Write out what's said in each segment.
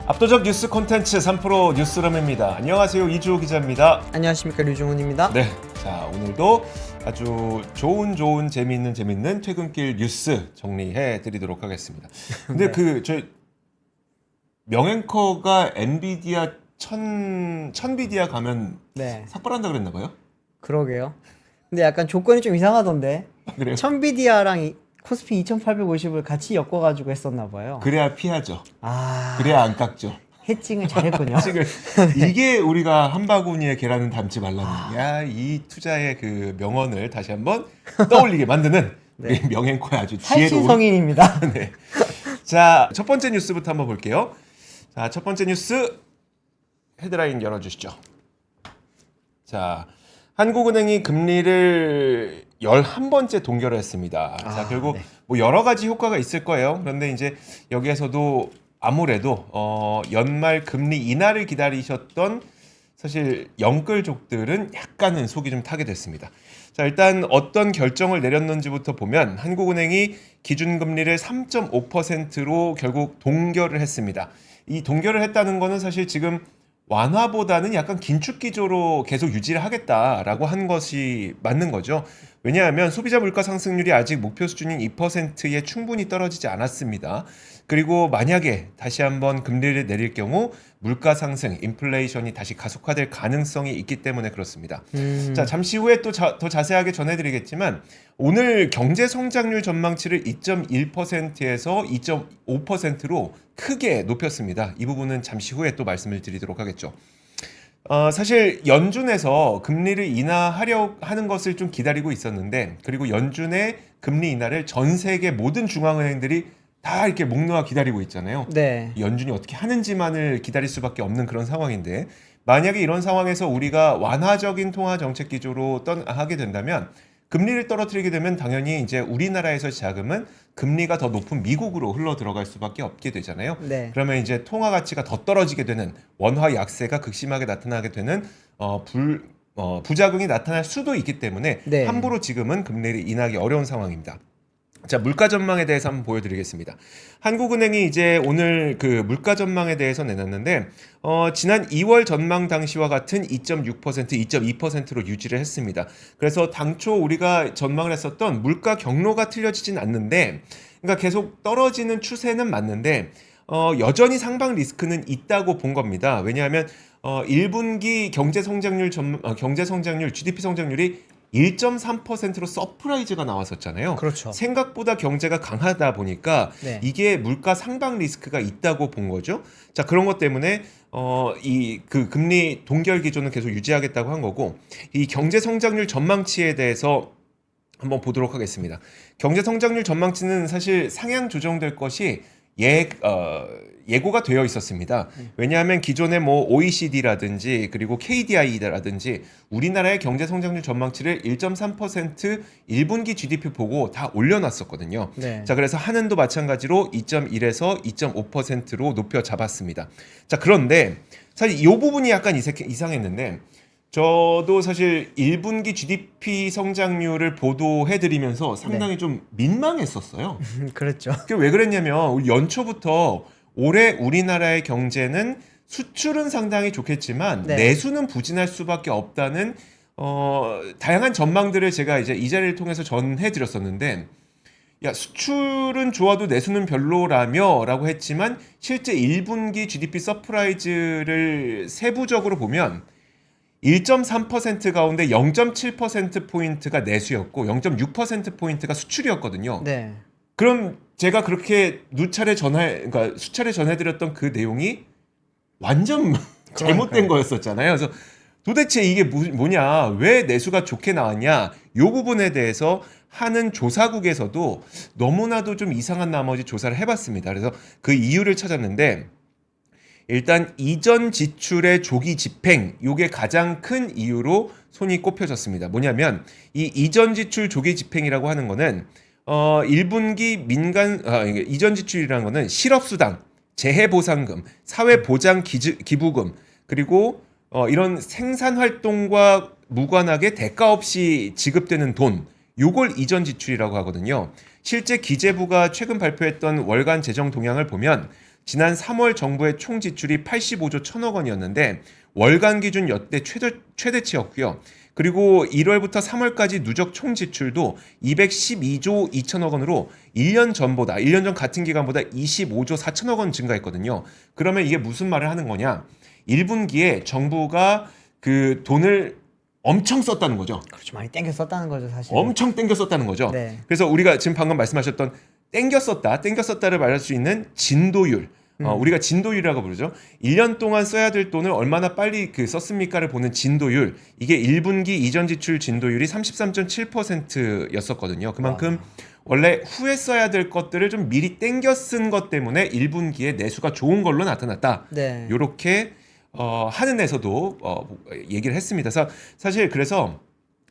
압도적 뉴스 콘텐츠 3프로 뉴스룸입니다. 안녕하세요. 이주호 기자입니다. 안녕하십니까, 류종훈입니다. 네, 자 오늘도 아주 좋은 재미있는 퇴근길 뉴스 정리해 드리도록 하겠습니다. 근데 네. 저희 명앵커가 엔비디아 천비디아 가면 네, 삭발한다 그랬나 봐요? 그러게요. 근데 약간 조건이 좀 이상하던데. 그래요? 천비디아랑 코스피 2850을 같이 엮어가지고 했었나 봐요. 그래야 피하죠. 아, 그래야 안 깎죠. 해칭을 잘했군요. 지금 이게 우리가 한 바구니에 계란은 담지 말라는 이 투자의 그 명언을 다시 한번 떠올리게 만드는 우리 네. 명앵커의 아주 살신 지혜로운 성인입니다. 네. 자, 첫 번째 뉴스부터 한번 볼게요. 자, 첫 번째 뉴스 헤드라인 열어주시죠. 자, 한국은행이 금리를 11번째 동결을 했습니다. 자, 결국 네. 뭐 여러 가지 효과가 있을 거예요. 그런데 이제 여기에서도 아무래도 연말 금리 인하를 기다리셨던 사실 영끌족들은 약간은 속이 좀 타게 됐습니다. 자, 일단 어떤 결정을 내렸는지부터 보면 한국은행이 기준금리를 3.5%로 결국 동결을 했습니다. 이 동결을 했다는 거는 사실 지금 완화보다는 약간 긴축 기조로 계속 유지를 하겠다라고 한 것이 맞는 거죠. 왜냐하면 소비자 물가 상승률이 아직 목표 수준인 2%에 충분히 떨어지지 않았습니다. 그리고 만약에 다시 한번 금리를 내릴 경우 물가 상승, 인플레이션이 다시 가속화될 가능성이 있기 때문에 그렇습니다. 자, 잠시 후에 또 더 자세하게 전해드리겠지만 오늘 경제 성장률 전망치를 2.1%에서 2.5%로 크게 높였습니다. 이 부분은 잠시 후에 또 말씀을 드리도록 하겠죠. 사실 연준에서 금리를 인하하려 하는 것을 좀 기다리고 있었는데, 그리고 연준의 금리 인하를 전 세계 모든 중앙은행들이 다 이렇게 목 놓아 기다리고 있잖아요. 네. 연준이 어떻게 하는지만을 기다릴 수밖에 없는 그런 상황인데, 만약에 이런 상황에서 우리가 완화적인 통화 정책 기조로 하게 된다면 금리를 떨어뜨리게 되면 당연히 이제 우리나라에서 자금은 금리가 더 높은 미국으로 흘러 들어갈 수밖에 없게 되잖아요. 네. 그러면 이제 통화 가치가 더 떨어지게 되는 원화 약세가 극심하게 나타나게 되는 부작용이 나타날 수도 있기 때문에 네. 함부로 지금은 금리를 인하기 어려운 상황입니다. 자, 물가 전망에 대해서 한번 보여드리겠습니다. 한국은행이 이제 오늘 그 물가 전망에 대해서 내놨는데 지난 2월 전망 당시와 같은 2.6%, 2.2%로 유지를 했습니다. 그래서 당초 우리가 전망을 했었던 물가 경로가 틀려지진 않는데, 그러니까 계속 떨어지는 추세는 맞는데 여전히 상방 리스크는 있다고 본 겁니다. 왜냐하면 1분기 경제 성장률 GDP 성장률이 1.3%로 서프라이즈가 나왔었잖아요. 그렇죠. 생각보다 경제가 강하다 보니까 네. 이게 물가 상방 리스크가 있다고 본 거죠. 자, 그런 것 때문에 이 그 금리 동결 기조는 계속 유지하겠다고 한 거고, 이 경제 성장률 전망치에 대해서 한번 보도록 하겠습니다. 경제 성장률 전망치는 사실 상향 조정될 것이 예고가 되어 있었습니다. 왜냐하면 기존에 뭐 OECD라든지 그리고 KDI라든지 우리나라의 경제 성장률 전망치를 1.3% 1분기 GDP 보고 다 올려놨었거든요. 네. 자, 그래서 한은도 마찬가지로 2.1에서 2.5%로 높여 잡았습니다. 자, 그런데 사실 이 부분이 약간 이상했는데, 저도 사실 1분기 GDP 성장률을 보도해드리면서 상당히 좀 민망했었어요. 그랬죠. 그게 왜 그랬냐면 우리 연초부터 올해 우리나라의 경제는 수출은 상당히 좋겠지만 네. 내수는 부진할 수밖에 없다는 다양한 전망들을 제가 이제 이 자리를 통해서 전해드렸었는데, 야, 수출은 좋아도 내수는 별로라며라고 했지만 실제 1분기 GDP 서프라이즈를 세부적으로 보면 1.3% 가운데 0.7%포인트가 내수였고 0.6%포인트가 수출이었거든요. 네. 그럼 제가 그렇게 그러니까 수차례 전해드렸던 그 내용이 완전 잘못된 거였었잖아요. 그래서 도대체 이게 뭐냐, 왜 내수가 좋게 나왔냐, 이 부분에 대해서 하는 조사국에서도 너무나도 좀 이상한 나머지 조사를 해봤습니다. 그래서 그 이유를 찾았는데, 일단 이전 지출의 조기 집행, 이게 가장 큰 이유로 손이 꼽혀졌습니다. 뭐냐면 이 이전 지출 조기 집행이라고 하는 거는 1분기 이전 지출이라는 거는 실업수당, 재해보상금, 사회보장기부금, 그리고 이런 생산활동과 무관하게 대가 없이 지급되는 돈, 요걸 이전 지출이라고 하거든요. 실제 기재부가 최근 발표했던 월간 재정 동향을 보면 지난 3월 정부의 총 지출이 85조 1천억 원이었는데 월간 기준 역대 최대치였고요. 그리고 1월부터 3월까지 누적 총 지출도 212조 2천억 원으로 1년 전 같은 기간보다 25조 4천억 원 증가했거든요. 그러면 이게 무슨 말을 하는 거냐? 1분기에 정부가 그 돈을 엄청 썼다는 거죠. 그렇죠. 많이 땡겨 썼다는 거죠, 사실. 엄청 땡겨 썼다는 거죠. 네. 그래서 우리가 지금 방금 말씀하셨던 땡겨 썼다를 말할 수 있는 진도율. 우리가 진도율이라고 부르죠. 1년 동안 써야 될 돈을 얼마나 빨리 썼습니까를 보는 진도율. 이게 1분기 이전 지출 진도율이 33.7%였었거든요. 그만큼 원래 후에 써야 될 것들을 좀 미리 땡겨 쓴 것 때문에 1분기에 내수가 좋은 걸로 나타났다. 네. 요렇게 하는에서도 얘기를 했습니다. 그래서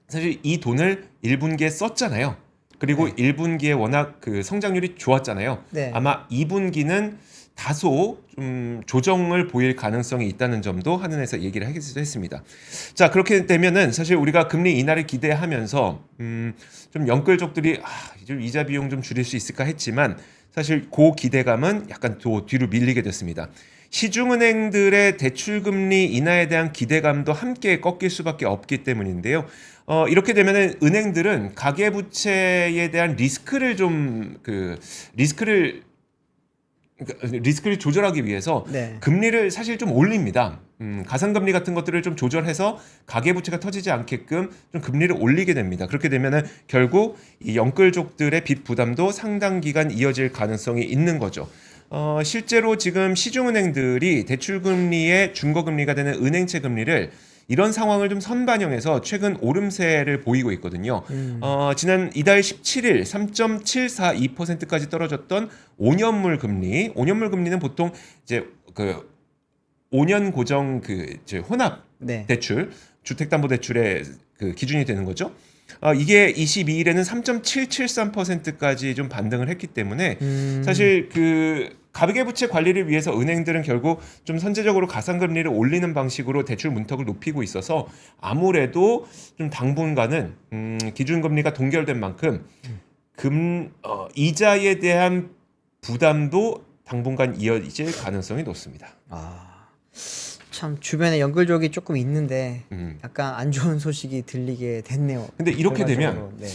사실 이 돈을 1분기에 썼잖아요. 그리고 1분기에 워낙 그 성장률이 좋았잖아요. 네. 아마 2분기는 다소 좀 조정을 보일 가능성이 있다는 점도 한은에서 얘기를 하기도 했습니다. 자, 그렇게 되면은 사실 우리가 금리 인하를 기대하면서 좀 영끌족들이 좀 이자 비용 좀 줄일 수 있을까 했지만 사실 그 기대감은 약간 또 뒤로 밀리게 됐습니다. 시중은행들의 대출금리 인하에 대한 기대감도 함께 꺾일 수밖에 없기 때문인데요. 이렇게 되면은 은행들은 가계부채에 대한 리스크를 조절하기 위해서 네. 금리를 사실 좀 올립니다. 가상금리 같은 것들을 좀 조절해서 가계부채가 터지지 않게끔 좀 금리를 올리게 됩니다. 그렇게 되면은 결국 이 영끌족들의 빚 부담도 상당 기간 이어질 가능성이 있는 거죠. 실제로 지금 시중은행들이 대출금리의 중거금리가 되는 은행채 금리를 이런 상황을 좀 선반영해서 최근 오름세를 보이고 있거든요. 지난 이달 17일 3.742%까지 떨어졌던 5년물 금리는 보통 이제 그 5년 고정 혼합 네. 대출, 주택담보대출의 그 기준이 되는 거죠. 이게 22일에는 3.773%까지 좀 반등을 했기 때문에 사실 그 가계부채 관리를 위해서 은행들은 결국 좀 선제적으로 가상금리를 올리는 방식으로 대출 문턱을 높이고 있어서 아무래도 좀 당분간은 기준금리가 동결된 만큼 이자에 대한 부담도 당분간 이어질 가능성이 높습니다. 참 주변에 연끌족이 조금 있는데 약간 안 좋은 소식이 들리게 됐네요. 근데 이렇게 결과적으로. 되면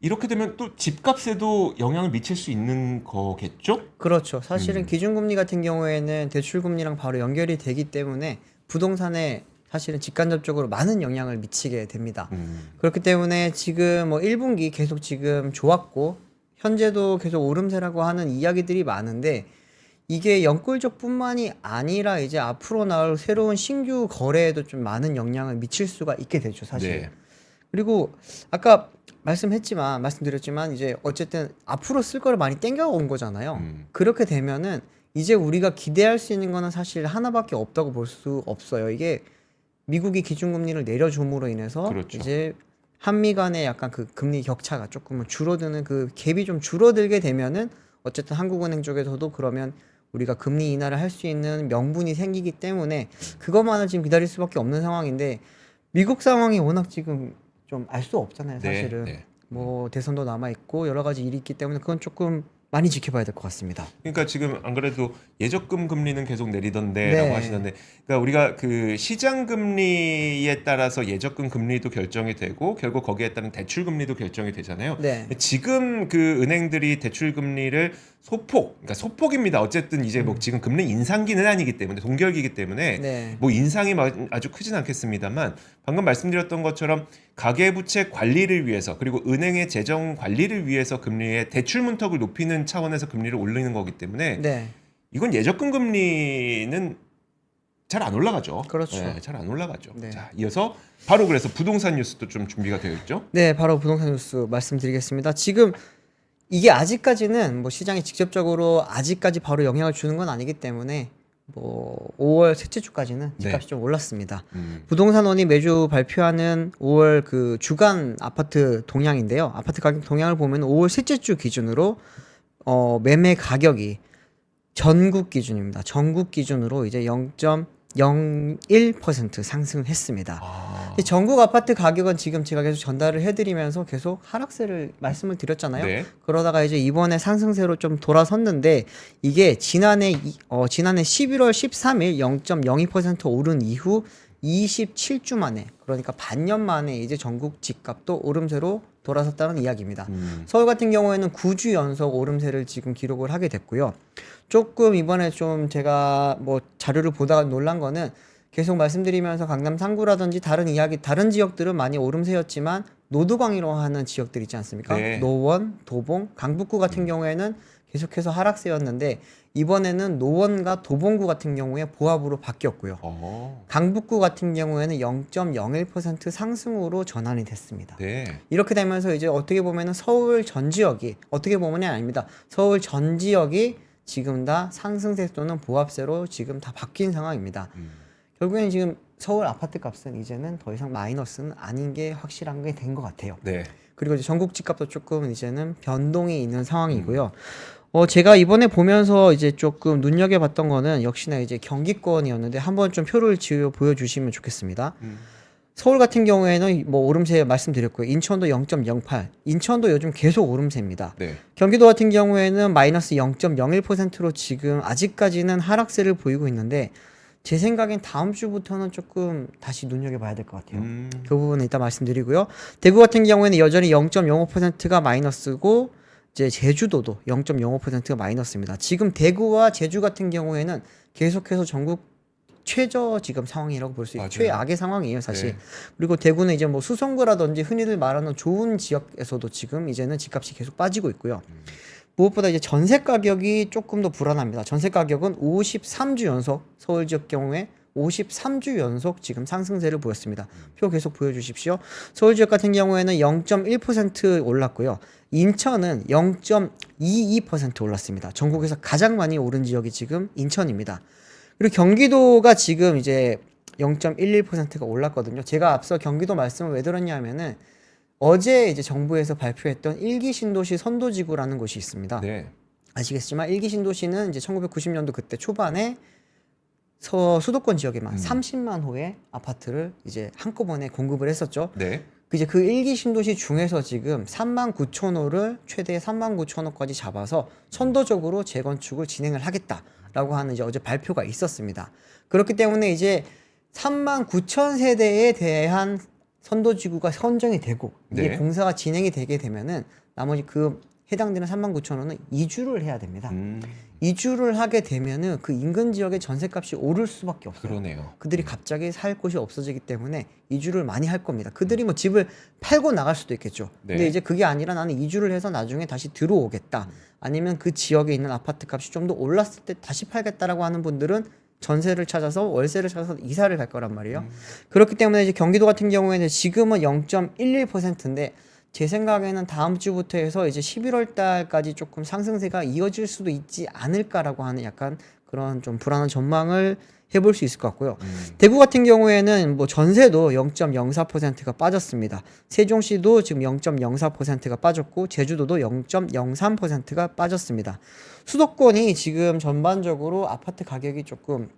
이렇게 되면 또 집값에도 영향을 미칠 수 있는 거겠죠? 그렇죠. 사실은 기준금리 같은 경우에는 대출금리랑 바로 연결이 되기 때문에 부동산에 사실은 직간접적으로 많은 영향을 미치게 됩니다. 그렇기 때문에 지금 뭐 1분기 계속 지금 좋았고 현재도 계속 오름세라고 하는 이야기들이 많은데 이게 연끌족뿐만이 아니라 이제 앞으로 나올 새로운 신규 거래에도 좀 많은 영향을 미칠 수가 있게 되죠, 사실. 네. 그리고 아까 말씀드렸지만 이제 어쨌든 앞으로 쓸 거를 많이 땡겨온 거잖아요. 그렇게 되면은 이제 우리가 기대할 수 있는 거는 사실 하나밖에 없다고 볼 수 없어요. 이게 미국이 기준금리를 내려줌으로 인해서 그렇죠. 이제 한미 간의 약간 그 금리 격차가 조금은 줄어드는 그 갭이 좀 줄어들게 되면은 어쨌든 한국은행 쪽에서도 그러면 우리가 금리 인하를 할 수 있는 명분이 생기기 때문에 그것만을 지금 기다릴 수밖에 없는 상황인데 미국 상황이 워낙 지금 좀 알 수 없잖아요, 사실은. 네. 뭐 대선도 남아 있고 여러 가지 일이 있기 때문에 그건 조금 많이 지켜봐야 될 것 같습니다. 그러니까 지금 안 그래도 예적금 금리는 계속 내리던데라고 네. 하시던데, 그러니까 우리가 그 시장 금리에 따라서 예적금 금리도 결정이 되고 결국 거기에 따른 대출 금리도 결정이 되잖아요. 네. 지금 그 은행들이 대출 금리를 그러니까 소폭입니다. 어쨌든 이제 뭐 지금 금리 인상기는 아니기 때문에 동결기이기 때문에 네. 뭐 인상이 아주 크진 않겠습니다만 방금 말씀드렸던 것처럼 가계부채 관리를 위해서 그리고 은행의 재정 관리를 위해서 금리의 대출 문턱을 높이는 차원에서 금리를 올리는 거기 때문에 네. 이건 예적금 금리는 잘 안 올라가죠. 그렇죠. 네, 잘 안 올라가죠. 네. 자, 이어서 바로 그래서 부동산 뉴스도 좀 준비가 되어 있죠. 네, 바로 부동산 뉴스 말씀드리겠습니다. 지금 이게 아직까지는 뭐 시장이 직접적으로 아직까지 바로 영향을 주는 건 아니기 때문에 뭐 5월 셋째 주까지는 집값이 네. 좀 올랐습니다. 음. 부동산원이 매주 발표하는 5월 그 주간 아파트 동향인데요. 아파트 가격 동향을 보면 5월 셋째 주 기준으로 매매 가격이 전국 기준입니다. 전국 기준으로 이제 0.01% 상승했습니다. 근데 전국 아파트 가격은 지금 제가 계속 전달을 해드리면서 계속 하락세를 말씀을 드렸잖아요. 네. 그러다가 이제 이번에 상승세로 좀 돌아섰는데 이게 지난해 11월 13일 0.02% 오른 이후 27주 만에, 그러니까 반년 만에 이제 전국 집값도 오름세로 돌아섰다는 이야기입니다. 서울 같은 경우에는 9주 연속 오름세를 지금 기록을 하게 됐고요. 조금 이번에 좀 제가 뭐 자료를 보다가 놀란 거는 계속 말씀드리면서 강남 3구라든지 다른 지역들은 많이 오름세였지만 노도광이라고 지역들 있지 않습니까? 네. 노원, 도봉, 강북구 같은 경우에는 계속해서 하락세였는데 이번에는 노원과 도봉구 같은 경우에 보합으로 바뀌었고요. 강북구 같은 경우에는 0.01% 상승으로 전환이 됐습니다. 네. 이렇게 되면서 이제 어떻게 보면은 서울 전 지역이, 어떻게 보면이 아닙니다. 서울 전 지역이 지금 다 상승세 또는 보합세로 지금 다 바뀐 상황입니다. 결국에는 지금 서울 아파트 값은 이제는 더 이상 마이너스는 아닌 게 확실한 게 된 것 같아요. 네. 그리고 이제 전국 집값도 조금 이제는 변동이 있는 상황이고요. 제가 이번에 보면서 이제 조금 눈여겨봤던 거는 역시나 이제 경기권이었는데 한번 좀 표를 지어 보여주시면 좋겠습니다. 서울 같은 경우에는 뭐 오름세 말씀드렸고요. 인천도 0.08, 인천도 요즘 계속 오름세입니다. 네. 경기도 같은 경우에는 마이너스 0.01%로 지금 아직까지는 하락세를 보이고 있는데 제 생각엔 다음 주부터는 조금 다시 눈여겨봐야 될 것 같아요. 그 부분은 이따 말씀드리고요. 대구 같은 경우에는 여전히 0.05%가 마이너스고 이제 제주도도 0.05%가 마이너스입니다. 지금 대구와 제주 같은 경우에는 계속해서 전국 최저 지금 상황이라고 볼 수 있어요. 최악의 상황이에요, 사실. 네. 그리고 대구는 이제 뭐 수성구라든지 흔히들 말하는 좋은 지역에서도 지금 이제는 집값이 계속 빠지고 있고요. 무엇보다 이제 전세 가격이 조금 더 불안합니다. 전세 가격은 53주 연속, 서울 지역 경우에 53주 연속 지금 상승세를 보였습니다. 표 계속 보여주십시오. 서울 지역 같은 경우에는 0.1% 올랐고요. 인천은 0.22% 올랐습니다. 전국에서 가장 많이 오른 지역이 지금 인천입니다. 그리고 경기도가 지금 이제 0.11%가 올랐거든요. 제가 앞서 경기도 말씀을 왜 드렸냐면은 어제 이제 정부에서 발표했던 1기 신도시 선도지구라는 곳이 있습니다. 네. 아시겠지만 1기 신도시는 이제 1990년도 그때 초반에 수도권 지역에만 30만 호의 아파트를 이제 한꺼번에 공급을 했었죠. 네. 이제 그 1기 신도시 중에서 지금 39,000호를 최대 39,000호까지 잡아서 선도적으로 재건축을 진행을 하겠다라고 하는 이제 어제 발표가 있었습니다. 그렇기 때문에 이제 39,000세대에 대한 선도지구가 선정이 되고 이게 네. 공사가 진행이 되게 되면은 나머지 그 해당되는 39,000호는 이주를 해야 됩니다. 이주를 하게 되면은 그 인근 지역의 전세값이 오를 수밖에 없어요. 그러네요. 그들이 갑자기 살 곳이 없어지기 때문에 이주를 많이 할 겁니다. 그들이 뭐 집을 팔고 나갈 수도 있겠죠. 네. 근데 이제 그게 아니라 나는 이주를 해서 나중에 다시 들어오겠다. 아니면 그 지역에 있는 아파트 값이 좀 더 올랐을 때 다시 팔겠다라고 하는 분들은 전세를 찾아서 월세를 찾아서 이사를 갈 거란 말이에요. 그렇기 때문에 이제 경기도 같은 경우에는 지금은 0.11%인데 제 생각에는 다음 주부터 해서 이제 11월 달까지 조금 상승세가 이어질 수도 있지 않을까라고 하는 약간 그런 좀 불안한 전망을 해볼 수 있을 것 같고요. 대구 같은 경우에는 뭐 전세도 0.04%가 빠졌습니다. 세종시도 지금 0.04%가 빠졌고 제주도도 0.03%가 빠졌습니다. 수도권이 지금 전반적으로 아파트 가격이 조금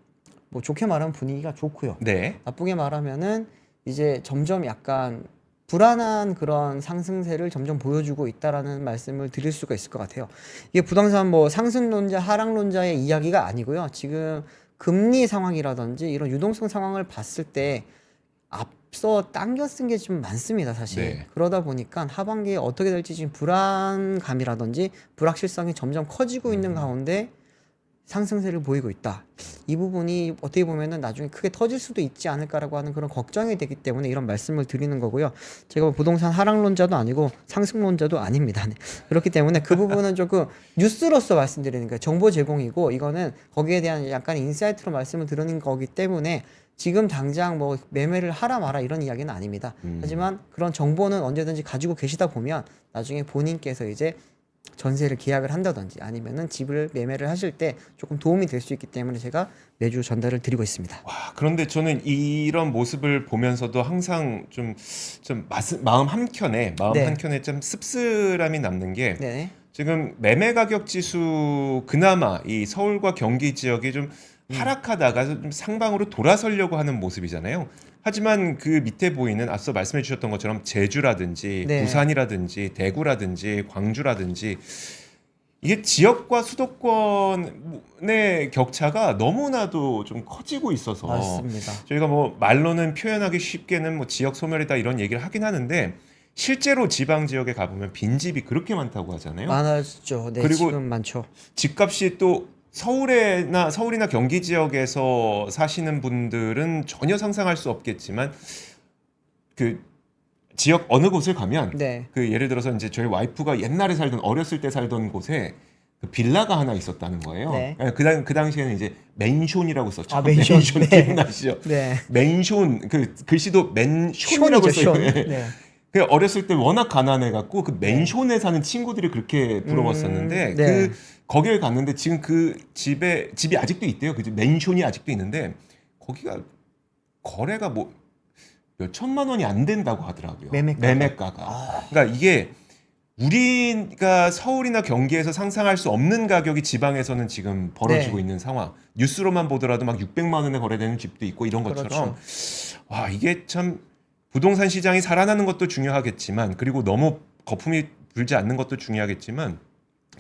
뭐 좋게 말하면 분위기가 좋고요. 네. 나쁘게 말하면은 이제 점점 약간 불안한 그런 상승세를 점점 보여주고 있다라는 말씀을 드릴 수가 있을 것 같아요. 이게 부동산 뭐 상승론자, 하락론자의 이야기가 아니고요. 지금 금리 상황이라든지 이런 유동성 상황을 봤을 때 앞서 당겨 쓴 게 좀 많습니다, 사실. 네. 그러다 보니까 하반기에 어떻게 될지 지금 불안감이라든지 불확실성이 점점 커지고 있는 가운데 상승세를 보이고 있다. 이 부분이 어떻게 보면은 나중에 크게 터질 수도 있지 않을까라고 하는 그런 걱정이 되기 때문에 이런 말씀을 드리는 거고요. 제가 부동산 하락론자도 아니고 상승론자도 아닙니다. 네. 그렇기 때문에 그 부분은 조금 뉴스로서 말씀드리는 거예요. 정보 제공이고 이거는 거기에 대한 약간 인사이트로 말씀을 드리는 거기 때문에 지금 당장 뭐 매매를 하라 마라 이런 이야기는 아닙니다. 하지만 그런 정보는 언제든지 가지고 계시다 보면 나중에 본인께서 이제 전세를 계약을 한다든지 아니면은 집을 매매를 하실 때 조금 도움이 될 수 있기 때문에 제가 매주 전달을 드리고 있습니다. 와, 그런데 저는 이런 모습을 보면서도 항상 마음 한켠에 네. 좀 씁쓸함이 남는 게 네. 지금 매매 가격 지수 그나마 이 서울과 경기 지역이 좀 하락하다가 좀 상방으로 돌아서려고 하는 모습이잖아요. 하지만 그 밑에 보이는 앞서 말씀해 주셨던 것처럼 제주라든지 네. 부산이라든지 대구라든지 광주라든지 이게 지역과 수도권의 격차가 너무나도 좀 커지고 있어서 맞습니다. 저희가 뭐 말로는 표현하기 쉽게는 뭐 지역 소멸이다 이런 얘기를 하긴 하는데 실제로 지방 지역에 가보면 빈집이 그렇게 많다고 하잖아요. 많았죠. 네, 그리고 지금 많죠. 집값이 또 서울이나 경기 지역에서 사시는 분들은 전혀 상상할 수 없겠지만 그 지역 어느 곳을 가면 네. 그 예를 들어서 이제 저희 와이프가 옛날에 살던 어렸을 때 살던 곳에 그 빌라가 하나 있었다는 거예요. 네. 그 당시에는 이제 맨션이라고 썼죠. 아, 맨션. 네. 기억나시죠? 네. 맨션 그 글씨도 맨션이라고 쇼니죠, 써요. 쇼. 네. 그 어렸을 때 워낙 가난해 갖고 그 맨션에 사는 친구들이 그렇게 부러웠었는데 네. 그 거기를 갔는데 지금 그 집이 아직도 있대요. 그 맨션이 아직도 있는데 거기가 거래가 뭐 몇 천만 원이 안 된다고 하더라고요. 매매가가. 그러니까 이게 우리가 서울이나 경기에서 상상할 수 없는 가격이 지방에서는 지금 벌어지고 네. 있는 상황. 뉴스로만 보더라도 막 600만 원에 거래되는 집도 있고 이런 것처럼 그렇죠. 와 이게 참 부동산 시장이 살아나는 것도 중요하겠지만 그리고 너무 거품이 불지 않는 것도 중요하겠지만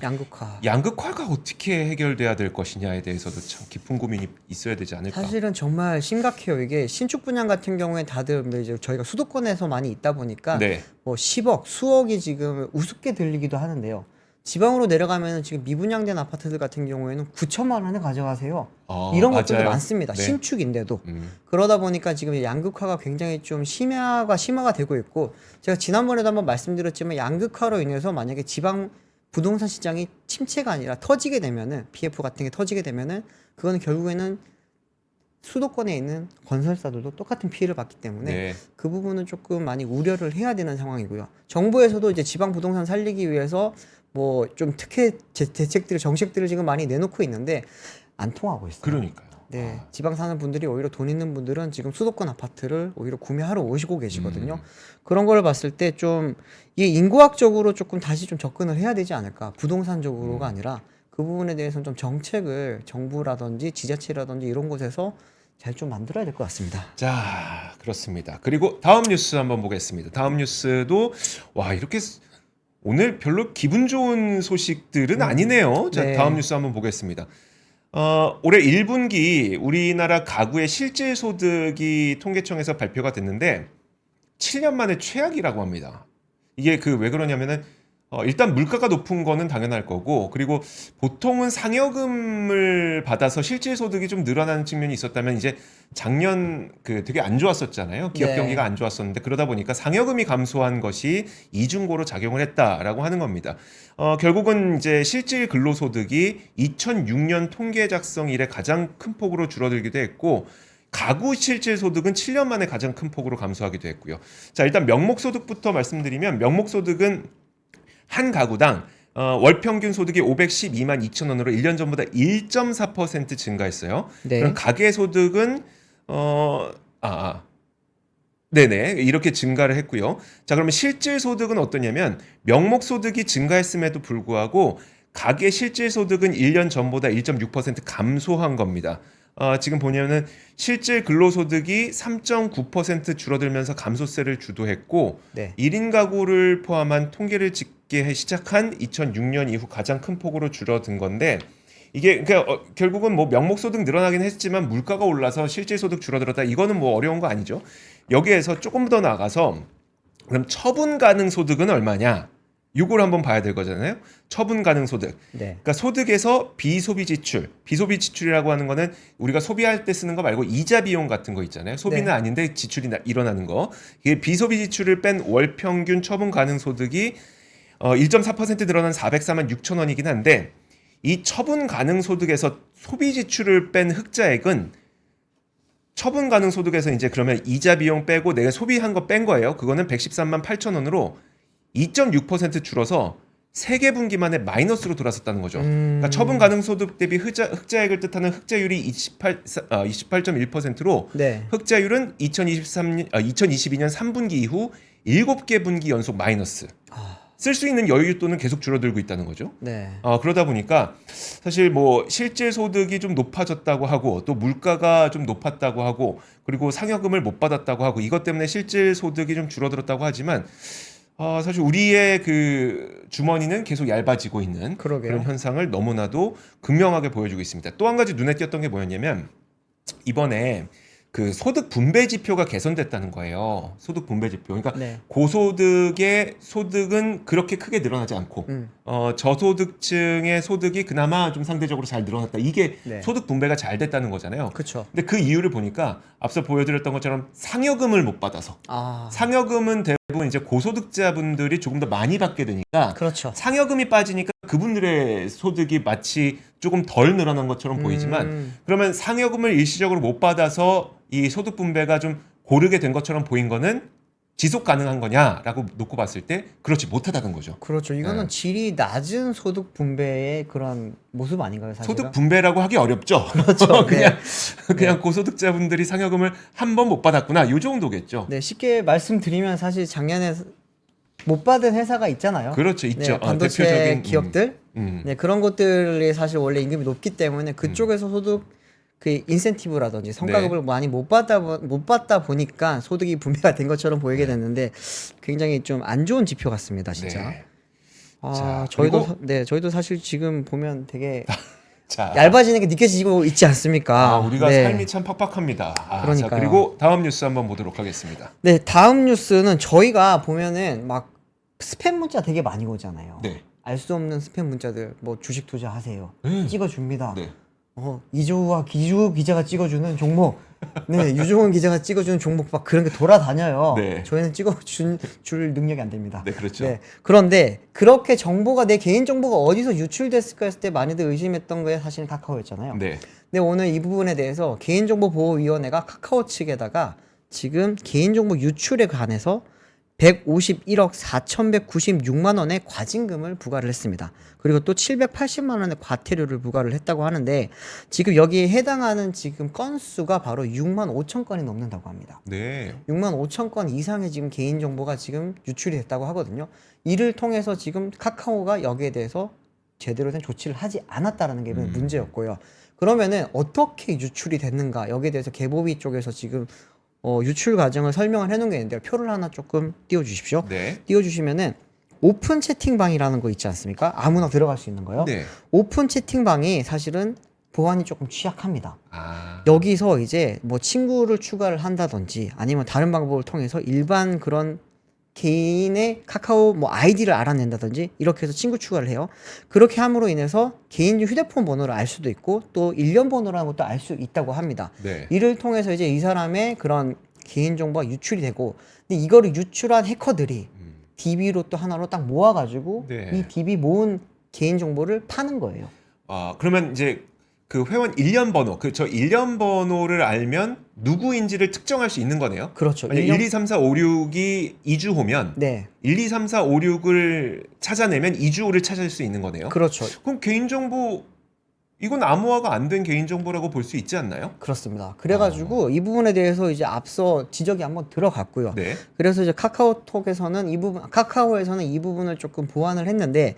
양극화. 양극화가 어떻게 해결돼야 될 것이냐에 대해서도 참 깊은 고민이 있어야 되지 않을까. 사실은 정말 심각해요. 이게 신축 분양 같은 경우에 다들 뭐 이제 저희가 수도권에서 많이 있다 보니까 네. 뭐 10억, 수억이 지금 우습게 들리기도 하는데요. 지방으로 내려가면 지금 미분양된 아파트들 같은 경우에는 9천만 원에 가져가세요. 이런 것들도 맞아요. 많습니다. 네. 신축인데도. 그러다 보니까 지금 양극화가 굉장히 좀 심화가 되고 있고 제가 지난번에도 한번 말씀드렸지만 양극화로 인해서 만약에 지방 부동산 시장이 침체가 아니라 터지게 되면은 PF 같은 게 터지게 되면은 그거는 결국에는 수도권에 있는 건설사들도 똑같은 피해를 받기 때문에 네. 그 부분은 조금 많이 우려를 해야 되는 상황이고요. 정부에서도 이제 지방 부동산 살리기 위해서 뭐 좀 특혜 대책들 정책들을 지금 많이 내놓고 있는데 안 통하고 있어요. 그러니까요. 네, 지방 사는 분들이 오히려 돈 있는 분들은 지금 수도권 아파트를 오히려 구매하러 오시고 계시거든요. 그런 걸 봤을 때 좀 이 인구학적으로 조금 다시 좀 접근을 해야 되지 않을까. 부동산적으로가 아니라 그 부분에 대해서는 좀 정책을 정부라든지 지자체라든지 이런 곳에서 잘 좀 만들어야 될 것 같습니다. 자, 그렇습니다. 그리고 다음 뉴스 한번 보겠습니다. 다음 뉴스도 와 이렇게 오늘 별로 기분 좋은 소식들은 아니네요. 자, 네. 다음 뉴스 한번 보겠습니다. 올해 1분기 우리나라 가구의 실질 소득이 통계청에서 발표가 됐는데 7년 만에 최악이라고 합니다. 이게 그 왜 그러냐면은 일단 물가가 높은 거는 당연할 거고 그리고 보통은 상여금을 받아서 실질 소득이 좀 늘어나는 측면이 있었다면 이제 작년 그 되게 안 좋았었잖아요. 기업 네. 경기가 안 좋았었는데 그러다 보니까 상여금이 감소한 것이 이중고로 작용을 했다라고 하는 겁니다. 결국은 이제 실질 근로소득이 2006년 통계 작성 이래 가장 큰 폭으로 줄어들기도 했고 가구 실질 소득은 7년 만에 가장 큰 폭으로 감소하기도 했고요. 자, 일단 명목소득부터 말씀드리면 명목소득은 한 가구당 월 평균 소득이 512만 2천 원으로 1년 전보다 1.4% 증가했어요. 네. 그럼 가계 소득은 네네 이렇게 증가를 했고요. 자, 그러면 실질 소득은 어떠냐면 명목 소득이 증가했음에도 불구하고 가계 실질 소득은 1년 전보다 1.6% 감소한 겁니다. 지금 보냐면은 실질 근로소득이 3.9% 줄어들면서 감소세를 주도했고 네. 1인 가구를 포함한 통계를 짓게 시작한 2006년 이후 가장 큰 폭으로 줄어든 건데 이게 그러니까 결국은 뭐 명목소득 늘어나긴 했지만 물가가 올라서 실질소득 줄어들었다 이거는 뭐 어려운 거 아니죠. 여기에서 조금 더 나가서 그럼 처분 가능 소득은 얼마냐? 이걸 한번 봐야 될 거잖아요. 처분 가능 소득. 네. 그러니까 소득에서 비소비 지출. 비소비 지출이라고 하는 거는 우리가 소비할 때 쓰는 거 말고 이자 비용 같은 거 있잖아요. 소비는 네. 아닌데 지출이 일어나는 거. 이게 비소비 지출을 뺀 월 평균 처분 가능 소득이 1.4% 늘어난 404만 6천 원이긴 한데 이 처분 가능 소득에서 소비 지출을 뺀 흑자액은 처분 가능 소득에서 이제 그러면 이자 비용 빼고 내가 소비한 거 뺀 거예요. 그거는 113만 8천 원으로 2.6% 줄어서 3개 분기 만에 마이너스로 돌아섰다는 거죠. 그러니까 처분 가능 소득 대비 흑자액을 뜻하는 흑자율이 28.1%로 네. 흑자율은 2022년 3분기 이후 7개 분기 연속 마이너스. 쓸 수 있는 여윳돈은 계속 줄어들고 있다는 거죠. 네. 그러다 보니까 사실 뭐 실질 소득이 좀 높아졌다고 하고 또 물가가 좀 높았다고 하고 그리고 상여금을 못 받았다고 하고 이것 때문에 실질 소득이 좀 줄어들었다고 하지만 사실 우리의 그 주머니는 계속 얇아지고 있는 그러게요. 그런 현상을 너무나도 극명하게 보여주고 있습니다. 또 한 가지 눈에 띄었던 게 뭐였냐면 이번에 그 소득 분배 지표가 개선됐다는 거예요. 소득 분배 지표. 그러니까 네. 고소득의 소득은 그렇게 크게 늘어나지 않고 저소득층의 소득이 그나마 좀 상대적으로 잘 늘어났다. 이게 네. 소득 분배가 잘 됐다는 거잖아요. 그렇죠. 근데 그 이유를 보니까 앞서 보여드렸던 것처럼 상여금을 못 받아서 상여금은 대부분 이제 고소득자분들이 조금 더 많이 받게 되니까 그렇죠. 상여금이 빠지니까 그분들의 소득이 마치 조금 덜 늘어난 것처럼 보이지만 그러면 상여금을 일시적으로 못 받아서 이 소득 분배가 좀 고르게 된 것처럼 보인 거는 지속 가능한 거냐라고 놓고 봤을 때 그렇지 못하다는 거죠. 그렇죠. 이거는 네. 질이 낮은 소득 분배의 그런 모습 아닌가요, 사실은? 소득 분배라고 하기 어렵죠. 그렇죠. 그냥 고소득자분들이 상여금을 한 번 못 받았구나. 요 정도겠죠. 네, 쉽게 말씀드리면 사실 작년에 못 받은 회사가 있잖아요. 그렇죠, 있죠. 네, 반도체 대표적인 기업들, 네, 그런 것들이 사실 원래 임금이 높기 때문에 그쪽에서 소득 그 인센티브라든지 성과급을 많이 못 받다 보니까 소득이 분배가 된 것처럼 보이게 됐는데 굉장히 좀 안 좋은 지표 같습니다, 진짜. 네. 자, 그리고- 저희도 사실 지금 보면 되게 자, 얇아지는 게 느껴지고 있지 않습니까? 우리가 네. 삶이 참 팍팍합니다. 그러니까요. 자, 그리고 다음 뉴스 한번 보도록 하겠습니다. 네, 다음 뉴스는 저희가 보면은 막 스팸 문자 되게 많이 오잖아요. 네. 알 수 없는 스팸 문자들, 뭐 주식 투자하세요. 네. 찍어줍니다. 네. 이조우와 기주 기자가 찍어주는 종목, 네, 유종원 기자가 찍어주는 종목 막 그런 게 돌아다녀요. 네. 저희는 줄 능력이 안 됩니다. 네, 그렇죠. 네, 그런데 그렇게 정보가 내 개인 정보가 어디서 유출됐을까 했을 때 많이들 의심했던 게 사실은 카카오였잖아요. 네. 근데 오늘 이 부분에 대해서 개인정보보호위원회가 카카오 측에다가 지금 개인정보 유출에 관해서 151억 4,196만 원의 과징금을 부과를 했습니다. 그리고 또 780만 원의 과태료를 부과를 했다고 하는데 지금 여기에 해당하는 지금 건수가 바로 6만 5천 건이 넘는다고 합니다. 네. 6만 5천 건 이상의 지금 개인정보가 지금 유출이 됐다고 하거든요. 이를 통해서 지금 카카오가 여기에 대해서 제대로 된 조치를 하지 않았다라는 게 문제였고요. 그러면은 어떻게 유출이 됐는가 여기에 대해서 개보비 쪽에서 지금 유출 과정을 설명을 해놓은 게 있는데요. 표를 하나 조금 띄워주십시오. 네. 띄워주시면은 오픈 채팅방이라는 거 있지 않습니까? 아무나 들어갈 수 있는 거요. 네. 오픈 채팅방이 사실은 보안이 조금 취약합니다. 아. 여기서 이제 뭐 친구를 추가를 한다든지 아니면 다른 방법을 통해서 일반 그런 개인의 카카오 뭐 아이디를 알아낸다든지 이렇게 해서 친구 추가를 해요. 그렇게 함으로 인해서 개인 휴대폰 번호를 알 수도 있고 또 일련 번호라는 것도 알 수 있다고 합니다. 네. 이를 통해서 이제 이 사람의 그런 개인 정보가 유출이 되고 근데 이거를 유출한 해커들이 DB로 또 하나로 딱 모아가지고 네. 이 DB 모은 개인 정보를 파는 거예요. 그러면 이제 그 회원 일련 번호, 저 일련 번호를 알면 누구인지를 특정할 수 있는 거네요. 그렇죠. 1, 2, 3, 4, 5, 6이 2주호면 네, 1, 2, 3, 4, 5, 6을 찾아내면 2주호를 찾을 수 있는 거네요. 그렇죠. 그럼 개인정보 이건 암호화가 안 된 개인정보라고 볼 수 있지 않나요? 그렇습니다. 그래가지고 이 부분에 대해서 이제 앞서 지적이 한번 들어갔고요. 네. 그래서 이제 카카오톡에서는 카카오에서는 이 부분을 조금 보완을 했는데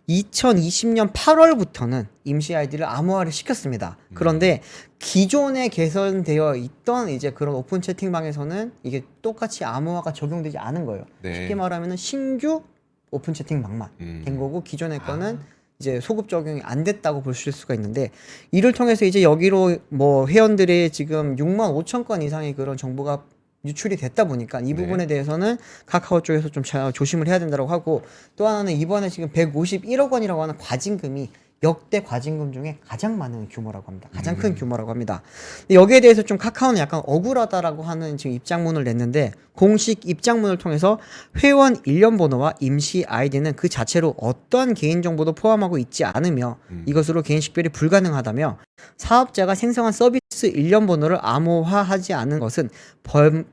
2020년 8월부터는 임시 아이디를 암호화를 시켰습니다. 그런데 기존에 개선되어 있던 이제 그런 오픈 채팅방에서는 이게 똑같이 암호화가 적용되지 않은 거예요. 네. 쉽게 말하면은 신규 오픈 채팅방만 된 거고 기존의 거는 이제 소급 적용이 안 됐다고 볼 수가 있는데 이를 통해서 이제 여기로 뭐 회원들의 지금 6만 5천 건 이상의 그런 정보가 유출이 됐다 보니까 이 부분에 대해서는 카카오 쪽에서 좀 조심을 해야 된다고 하고 또 하나는 이번에 지금 151억 원이라고 하는 과징금이 역대 과징금 중에 가장 많은 규모라고 합니다. 가장 큰 규모라고 합니다. 근데 여기에 대해서 좀 카카오는 약간 억울하다라고 하는 지금 입장문을 냈는데 공식 입장문을 통해서 회원 일련 번호와 임시 아이디는 그 자체로 어떠한 개인정보도 포함하고 있지 않으며 이것으로 개인 식별이 불가능하다며 사업자가 생성한 서비스 일련 번호를 암호화하지 않은 것은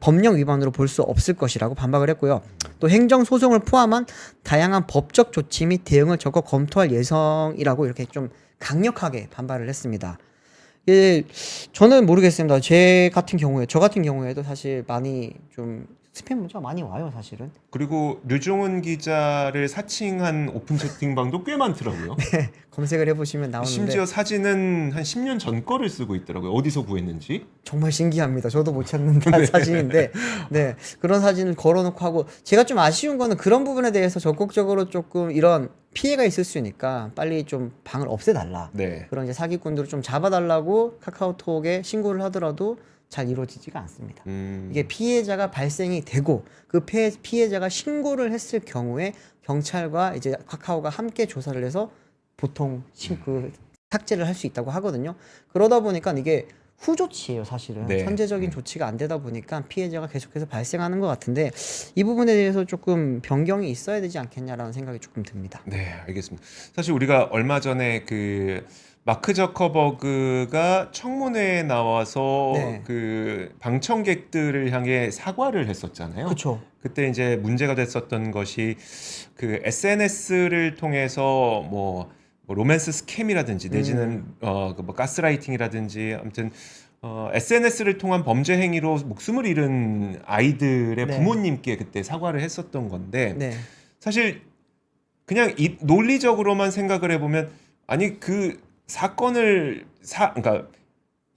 법령 위반으로 볼 수 없을 것이라고 반박을 했고요. 또 행정소송을 포함한 다양한 법적 조치 및 대응을 적극 검토할 예정이라고 이렇게 좀 강력하게 반발을 했습니다. 예, 저는 모르겠습니다. 저 같은 경우에도 사실 많이 좀 스팸 문자가 많이 와요, 사실은. 그리고 류종훈 기자를 사칭한 오픈 채팅방도 꽤 많더라고요. 검색을 해보시면 나오는데 심지어 사진은 한 10년 전 거를 쓰고 있더라고요. 어디서 구했는지. 정말 신기합니다. 저도 못 찾는 사진인데, 네, 그런 사진을 걸어놓고 하고, 제가 좀 아쉬운 거는 그런 부분에 대해서 적극적으로 조금 이런 피해가 있을 수 있으니까 빨리 좀 방을 없애달라. 네. 그런 이제 사기꾼들을 좀 잡아달라고 카카오톡에 신고를 하더라도 잘 이루어지지가 않습니다. 이게 피해자가 발생이 되고 그 피해자가 신고를 했을 경우에 경찰과 이제 카카오가 함께 조사를 해서 보통 그 삭제를 할 수 있다고 하거든요. 그러다 보니까 이게 후조치예요, 사실은. 네. 선제적인 조치가 안 되다 보니까 피해자가 계속해서 발생하는 것 같은데 이 부분에 대해서 조금 변경이 있어야 되지 않겠냐라는 생각이 조금 듭니다. 네, 알겠습니다. 사실 우리가 얼마 전에 그 마크 저커버그가 청문회에 나와서 네. 그 방청객들을 향해 사과를 했었잖아요. 그렇죠. 그때 이제 문제가 됐었던 것이 그 SNS를 통해서 뭐 로맨스 스캠이라든지 내지는 뭐 가스라이팅이라든지 아무튼 SNS를 통한 범죄 행위로 목숨을 잃은 아이들의 네. 부모님께 그때 사과를 했었던 건데 네. 사실 그냥 논리적으로만 생각을 해보면 아니 그 사건을 그러니까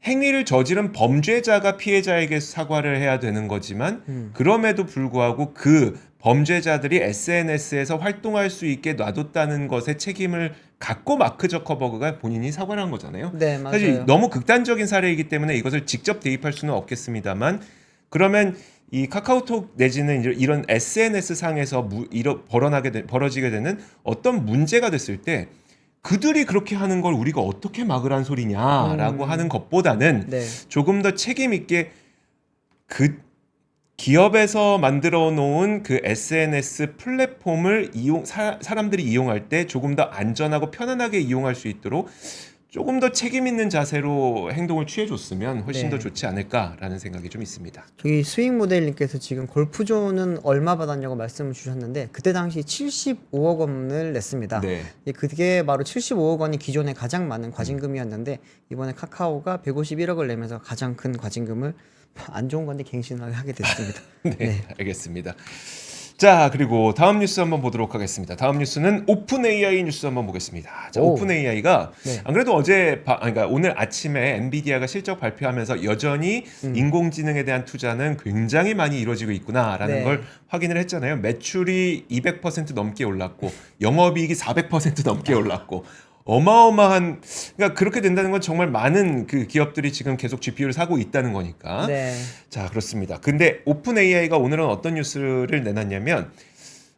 행위를 저지른 범죄자가 피해자에게 사과를 해야 되는 거지만 그럼에도 불구하고 그 범죄자들이 SNS에서 활동할 수 있게 놔뒀다는 것에 책임을 갖고 마크 저커버그가 본인이 사과를 한 거잖아요. 네, 맞아요. 사실 너무 극단적인 사례이기 때문에 이것을 직접 대입할 수는 없겠습니다만 그러면 이 카카오톡 내지는 이런 SNS 상에서 벌어지게 되는 어떤 문제가 됐을 때 그들이 그렇게 하는 걸 우리가 어떻게 막으란 소리냐라고 하는 것보다는 네. 조금 더 책임 있게 그 기업에서 만들어 놓은 그 SNS 플랫폼을 사람들이 이용할 때 조금 더 안전하고 편안하게 이용할 수 있도록 조금 더 책임 있는 자세로 행동을 취해줬으면 훨씬 네. 더 좋지 않을까라는 생각이 좀 있습니다. 저기 스윙 모델님께서 지금 골프존은 얼마 받았냐고 말씀을 주셨는데 그때 당시 75억 원을 냈습니다. 네. 그게 바로 75억 원이 기존에 가장 많은 과징금이었는데 이번에 카카오가 151억을 내면서 가장 큰 과징금을 안 좋은 건데 갱신을 하게 됐습니다. 네, 알겠습니다. 자, 그리고 다음 뉴스 한번 보도록 하겠습니다. 다음 뉴스는 오픈 AI 뉴스 한번 보겠습니다. 자, 오픈 AI가 네. 안 그래도 그러니까 오늘 아침에 엔비디아가 실적 발표하면서 여전히 인공지능에 대한 투자는 굉장히 많이 이루어지고 있구나라는 네. 걸 확인을 했잖아요. 매출이 200% 넘게 올랐고 영업이익이 400% 넘게 올랐고 어마어마한 그러니까 그렇게 된다는 건 정말 많은 그 기업들이 지금 계속 GPU를 사고 있다는 거니까. 네. 자, 그렇습니다. 근데 오픈 AI가 오늘은 어떤 뉴스를 내놨냐면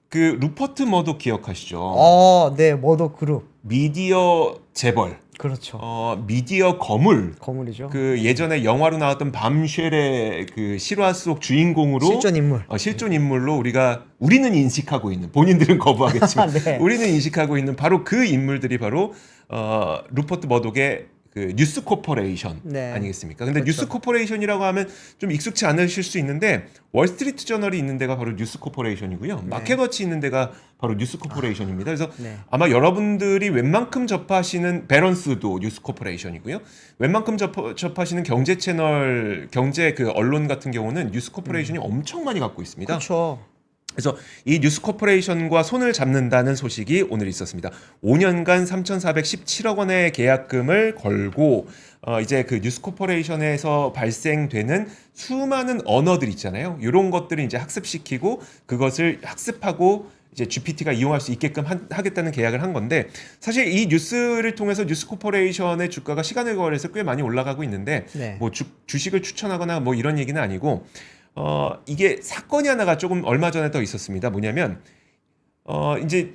그 루퍼트 머독 기억하시죠? 네, 머더 그룹. 미디어 재벌, 그렇죠. 미디어 거물. 거물이죠. 그 예전에 영화로 나왔던 밤쉘의 그 실화 속 주인공으로 실존 인물. 실존 인물로 우리는 인식하고 있는 본인들은 거부하겠지만 네. 우리는 인식하고 있는 바로 그 인물들이 바로 루퍼트 머독의 그 뉴스 코퍼레이션 네. 아니겠습니까? 근데 그렇죠. 뉴스 코퍼레이션이라고 하면 좀 익숙치 않으실 수 있는데 월스트리트 저널이 있는 데가 바로 뉴스 코퍼레이션이고요. 마켓워치 있는 데가 바로 뉴스 코퍼레이션입니다. 그래서 네. 아마 여러분들이 웬만큼 접하시는 베런스도 뉴스 코퍼레이션이고요. 웬만큼 접하시는 경제 채널, 경제 그 언론 같은 경우는 뉴스 코퍼레이션이 엄청 많이 갖고 있습니다. 그렇죠. 그래서 이 뉴스 코퍼레이션과 손을 잡는다는 소식이 오늘 있었습니다. 5년간 3,417억 원의 계약금을 걸고 이제 그 뉴스 코퍼레이션에서 발생되는 수많은 언어들 있잖아요. 이런 것들을 이제 학습시키고 그것을 학습하고 이제 GPT가 이용할 수 있게끔 하겠다는 계약을 한 건데 사실 이 뉴스를 통해서 뉴스 코퍼레이션의 주가가 시간을 거래해서 꽤 많이 올라가고 있는데 네. 뭐 주식을 추천하거나 뭐 이런 얘기는 아니고 이게 사건이 하나가 조금 얼마 전에 더 있었습니다. 뭐냐면 이제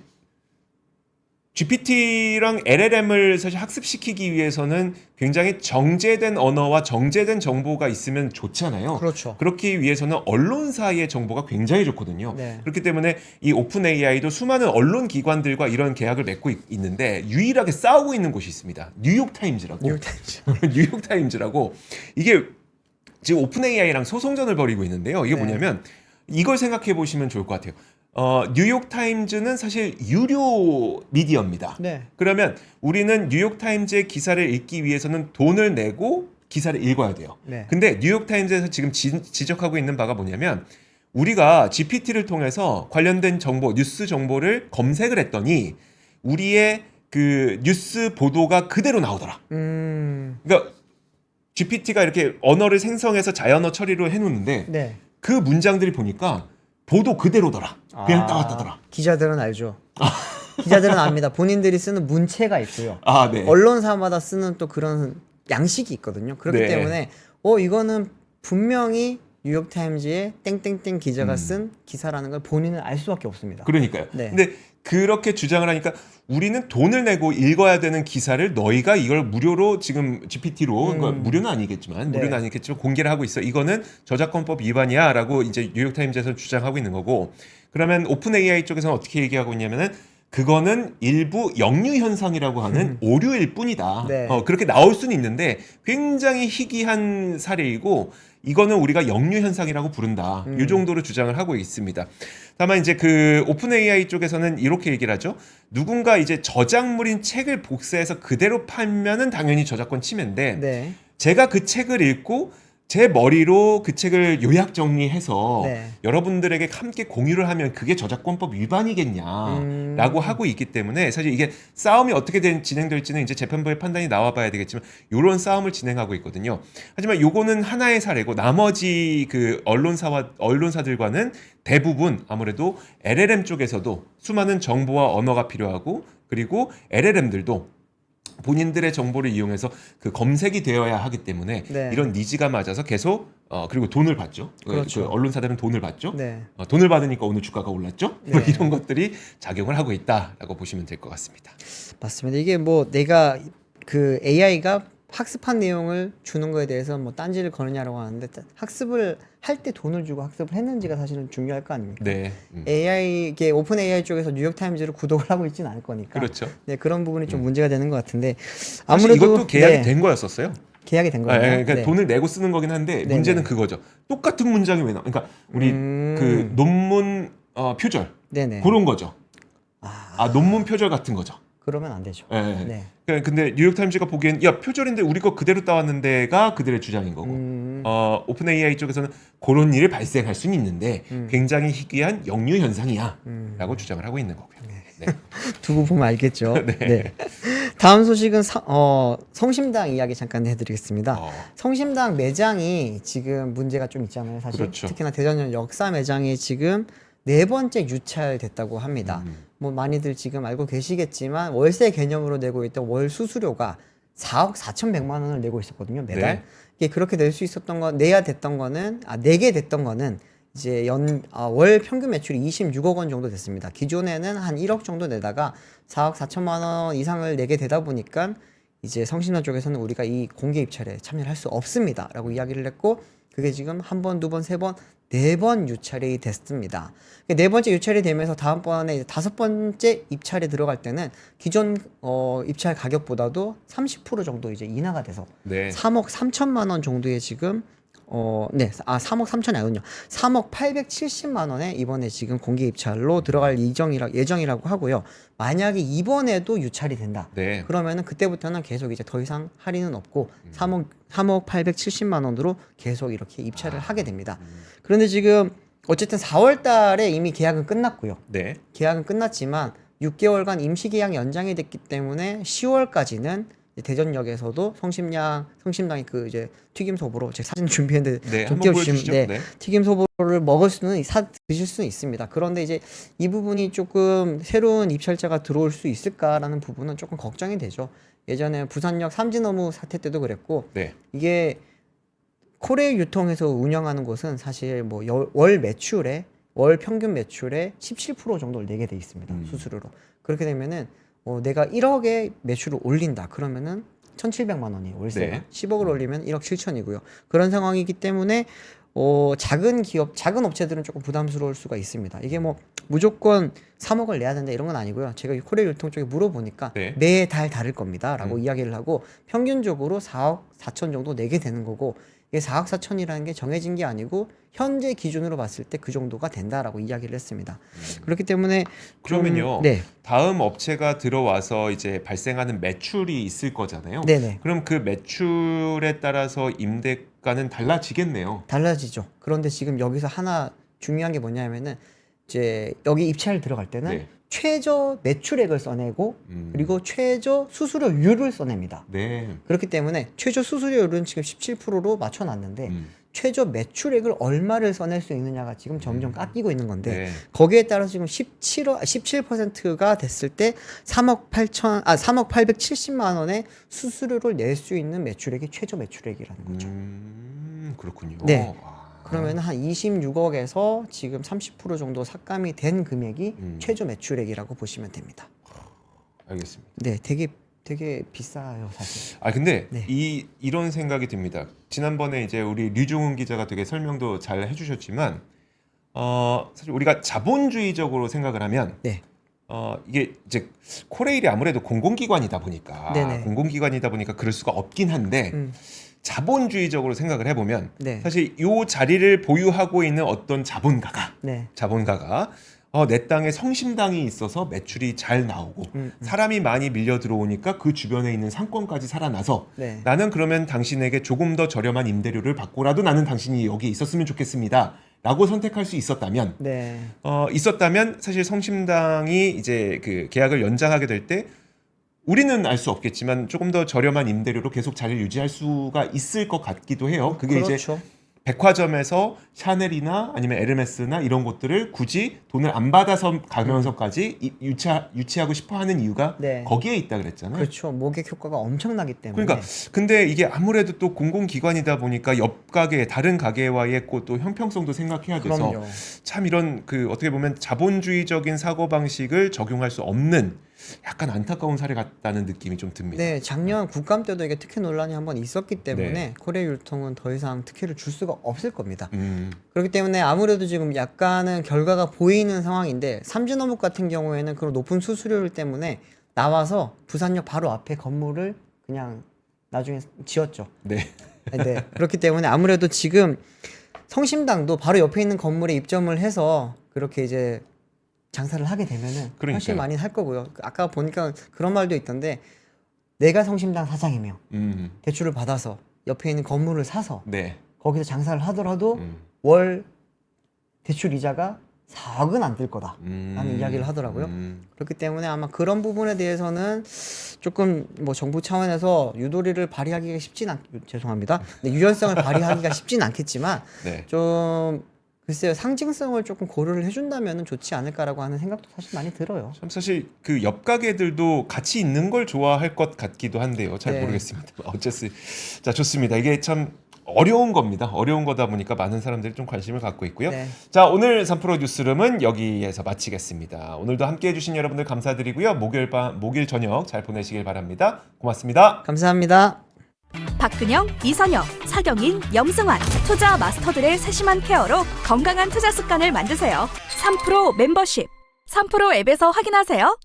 GPT랑 LLM을 사실 학습시키기 위해서는 굉장히 정제된 언어와 정제된 정보가 있으면 좋잖아요. 그렇죠. 그렇기 위해서는 언론사의 정보가 굉장히 좋거든요. 네. 그렇기 때문에 이 오픈 AI도 수많은 언론 기관들과 이런 계약을 맺고 있는데 유일하게 싸우고 있는 곳이 있습니다. 뉴욕타임즈라고. 뉴욕타임즈라고 이게 지금 오픈 AI랑 소송전을 벌이고 있는데요. 이게 네. 뭐냐면 이걸 생각해 보시면 좋을 것 같아요. 뉴욕타임즈는 사실 유료 미디어입니다. 네. 그러면 우리는 뉴욕타임즈의 기사를 읽기 위해서는 돈을 내고 기사를 읽어야 돼요. 네. 근데 뉴욕타임즈에서 지금 지적하고 있는 바가 뭐냐면 우리가 GPT를 통해서 관련된 정보, 뉴스 정보를 검색을 했더니 우리의 그 뉴스 보도가 그대로 나오더라. 그러니까 GPT가 이렇게 언어를 생성해서 자연어 처리로 해놓는데 네. 그 문장들이 보니까 보도 그대로더라. 그냥 따왔다더라. 기자들은 알죠. 기자들은 압니다. 본인들이 쓰는 문체가 있고요. 아, 네. 언론사마다 쓰는 또 그런 양식이 있거든요. 그렇기 네. 때문에 이거는 분명히 뉴욕타임즈의 땡땡땡 기자가 쓴 기사라는 걸 본인은 알 수밖에 없습니다. 그러니까요. 네. 근데 그렇게 주장을 하니까 우리는 돈을 내고 읽어야 되는 기사를 너희가 이걸 무료로 지금 GPT로 그러니까 무료는 아니겠지만 공개를 하고 있어. 이거는 저작권법 위반이야라고 이제 뉴욕타임즈에서 주장하고 있는 거고. 그러면 오픈 AI 쪽에서는 어떻게 얘기하고 있냐면은 그거는 일부 역류 현상이라고 하는 오류일 뿐이다. 네. 그렇게 나올 수는 있는데 굉장히 희귀한 사례이고 이거는 우리가 역류 현상이라고 부른다. 이 정도로 주장을 하고 있습니다. 다만 이제 그 오픈 AI 쪽에서는 이렇게 얘기를 하죠. 누군가 이제 저작물인 책을 복사해서 그대로 팔면은 당연히 저작권 침해인데 네. 제가 그 책을 읽고 제 머리로 그 책을 요약 정리해서 네. 여러분들에게 함께 공유를 하면 그게 저작권법 위반이겠냐라고 하고 있기 때문에 사실 이게 싸움이 어떻게 진행될지는 이제 재판부의 판단이 나와봐야 되겠지만 이런 싸움을 진행하고 있거든요. 하지만 요거는 하나의 사례고 나머지 그 언론사들과는 대부분 아무래도 LLM 쪽에서도 수많은 정보와 언어가 필요하고 그리고 LLM들도 본인들의 정보를 이용해서 그 검색이 되어야 하기 때문에 네. 이런 니즈가 맞아서 계속 그리고 돈을 받죠. 그렇죠. 그 언론사들은 돈을 받죠. 네. 돈을 받으니까 오늘 주가가 올랐죠. 네. 이런 것들이 작용을 하고 있다라고 보시면 될 것 같습니다. 맞습니다. 이게 뭐 내가 그 AI가 학습한 내용을 주는 거에 대해서 뭐 딴지를 거느냐라고 하는데 학습을 할 때 돈을 주고 학습을 했는지가 사실은 중요할 거 아닙니까? 네. 이게 오픈 AI 쪽에서 뉴욕 타임즈를 구독을 하고 있지는 않을 거니까. 그렇죠. 네, 그런 부분이 좀 문제가 되는 것 같은데 사실 아무래도 이것도 계약이 네, 된 거였었어요. 계약이 된 거예요. 그러니까 네. 돈을 내고 쓰는 거긴 한데 네, 문제는 네. 그거죠. 똑같은 문장이 왜 나와? 그러니까 우리 그 논문 표절 네네. 그런 거죠. 논문 표절 같은 거죠. 그러면 안 되죠. 예. 네. 근데 뉴욕타임즈가 보기엔 야 표절인데 우리 거 그대로 따왔는데가 그들의 주장인 거고 오픈 AI 쪽에서는 그런 일이 발생할 수는 있는데 굉장히 희귀한 역류 현상이야라고 주장을 하고 있는 거고요. 네. 두고 보면 알겠죠. 네. 네. 다음 소식은 성심당 이야기 잠깐 해드리겠습니다. 성심당 매장이 지금 문제가 좀 있잖아요. 사실 그렇죠. 특히나 대전역 역사 매장이 지금 4번째 유찰됐다고 합니다. 뭐 많이들 지금 알고 계시겠지만 월세 개념으로 내고 있던 월 수수료가 4억 4,100만 원을 내고 있었거든요, 매달. 네. 이게 그렇게 낼 수 있었던 건 내게 됐던 거는 이제 월 평균 매출이 26억 원 정도 됐습니다. 기존에는 한 1억 정도 내다가 4억 4천만 원 이상을 내게 되다 보니까 이제 성심당 쪽에서는 우리가 이 공개 입찰에 참여를 할 수 없습니다라고 이야기를 했고 그게 지금 한 번, 두 번, 세 번, 4번 유찰이 됐습니다. 4번째 유찰이 되면서 다음번에 이제 5번째 입찰에 들어갈 때는 기존 입찰 가격보다도 30% 정도 이제 인하가 돼서 네. 3억 3천만 원 정도의 지금 3억 3천이 아니군요. 3억 870만 원에 이번에 지금 공개 입찰로 들어갈 예정이라고 하고요. 만약에 이번에도 유찰이 된다. 네. 그러면은 그때부터는 계속 이제 더 이상 할인은 없고 3억 870만 원으로 계속 이렇게 입찰을 하게 됩니다. 그런데 지금 어쨌든 4월 달에 이미 계약은 끝났고요. 네. 계약은 끝났지만 6개월간 임시 계약 연장이 됐기 때문에 10월까지는 대전역에서도 성심당이 그 이제 튀김소보로 제가 사진 준비했는데 네, 좀 한번 띄워주시면 보여주시죠. 네, 네. 튀김소보를 드실 수는 있습니다. 그런데 이제 이 부분이 조금 새로운 입찰자가 들어올 수 있을까라는 부분은 조금 걱정이 되죠. 예전에 부산역 삼진어무 사태 때도 그랬고 네. 이게 코레일 유통에서 운영하는 곳은 사실 뭐 월 평균 매출의 17% 정도를 내게 돼 있습니다. 수수료로. 그렇게 되면은 내가 1억의 매출을 올린다. 그러면은 1,700만 원이 월세가. 네. 10억을 올리면 1억 7천이고요. 그런 상황이기 때문에 작은 업체들은 조금 부담스러울 수가 있습니다. 이게 뭐 무조건 3억을 내야 된다 이런 건 아니고요. 제가 코레일 유통 쪽에 물어보니까 네. 매달 다를 겁니다라고 이야기를 하고 평균적으로 4억 4천 정도 내게 되는 거고 이게 4억 4천이라는 게 정해진 게 아니고 현재 기준으로 봤을 때 그 정도가 된다라고 이야기를 했습니다. 그렇기 때문에 그러면요. 네. 다음 업체가 들어와서 이제 발생하는 매출이 있을 거잖아요. 네네. 그럼 그 매출에 따라서 임대가는 달라지겠네요. 달라지죠. 그런데 지금 여기서 하나 중요한 게 뭐냐면은 이제 여기 입찰 들어갈 때는 네. 최저 매출액을 써내고 그리고 최저 수수료율을 써냅니다. 네. 그렇기 때문에 최저 수수료율은 지금 17%로 맞춰놨는데 최저 매출액을 얼마를 써낼 수 있느냐가 지금 점점 깎이고 있는 건데 네. 거기에 따라서 지금 17%가 됐을 때 3억 870만 원의 수수료를 낼 수 있는 매출액이 최저 매출액이라는 거죠. 그렇군요. 네. 아. 그러면 한 26억에서 지금 30% 정도 삭감이 된 금액이 최저 매출액이라고 보시면 됩니다. 알겠습니다. 네, 되게 비싸요, 사실. 아 근데 네. 이런 생각이 듭니다. 지난번에 이제 우리 류종훈 기자가 되게 설명도 잘 해주셨지만 사실 우리가 자본주의적으로 생각을 하면 네. 이게 이제 코레일이 아무래도 공공기관이다 보니까 네네. 그럴 수가 없긴 한데 자본주의적으로 생각을 해보면 네. 사실 이 자리를 보유하고 있는 어떤 자본가가 네. 내 땅에 성심당이 있어서 매출이 잘 나오고 사람이 많이 밀려 들어오니까 그 주변에 있는 상권까지 살아나서 네. 나는 그러면 당신에게 조금 더 저렴한 임대료를 받고라도 나는 당신이 여기 있었으면 좋겠습니다. 라고 선택할 수 있었다면 네. 사실 성심당이 이제 그 계약을 연장하게 될 때 우리는 알 수 없겠지만 조금 더 저렴한 임대료로 계속 자리를 유지할 수가 있을 것 같기도 해요. 그게 이제 그렇죠. 백화점에서 샤넬이나 아니면 에르메스나 이런 곳들을 굳이 돈을 안 받아서 가면서까지 유치하고 싶어하는 이유가 네. 거기에 있다 그랬잖아요. 그렇죠. 모객 효과가 엄청나기 때문에. 그러니까 근데 이게 아무래도 또 공공기관이다 보니까 옆 가게 다른 가게와의 또 형평성도 생각해야 돼서 그럼요. 참 이런 그 어떻게 보면 자본주의적인 사고 방식을 적용할 수 없는 약간 안타까운 사례 같다는 느낌이 좀 듭니다. 네, 작년 국감 때도 이게 특혜 논란이 한번 있었기 때문에 네. 코레일 율통은 더 이상 특혜를 줄 수가 없을 겁니다. 음, 그렇기 때문에 아무래도 지금 약간은 결과가 보이는 상황인데 삼진어묵 같은 경우에는 그런 높은 수수료율 때문에 나와서 부산역 바로 앞에 건물을 그냥 나중에 지었죠. 네. 네. 그렇기 때문에 아무래도 지금 성심당도 바로 옆에 있는 건물에 입점을 해서 그렇게 이제 장사를 하게 되면은 그러니까요. 훨씬 많이 할 거고요. 아까 보니까 그런 말도 있던데 내가 성심당 사장이며 대출을 받아서 옆에 있는 건물을 사서 네. 거기서 장사를 하더라도 음. 월 대출 이자가 4억은 안 들 거다라는 이야기를 하더라고요. 그렇기 때문에 아마 그런 부분에 대해서는 조금 뭐 정부 차원에서 유도리를 발휘하기가 죄송합니다. 네, 유연성을 발휘하기가 쉽진 않겠지만 네. 좀 글쎄요, 상징성을 조금 고려를 해준다면 좋지 않을까라고 하는 생각도 사실 많이 들어요. 참 사실 그 옆 가게들도 같이 있는 걸 좋아할 것 같기도 한데요. 잘 네. 모르겠습니다. 어쨌든 자 좋습니다. 이게 참 어려운 겁니다. 어려운 거다 보니까 많은 사람들이 좀 관심을 갖고 있고요. 네. 자 오늘 3프로 뉴스룸은 여기에서 마치겠습니다. 오늘도 함께해 주신 여러분들 감사드리고요. 목요일 저녁 잘 보내시길 바랍니다. 고맙습니다. 감사합니다. 박근영, 이선영, 사경인, 염승환 투자 마스터들의 세심한 케어로 건강한 투자 습관을 만드세요. 3프로 멤버십 3프로 앱에서 확인하세요.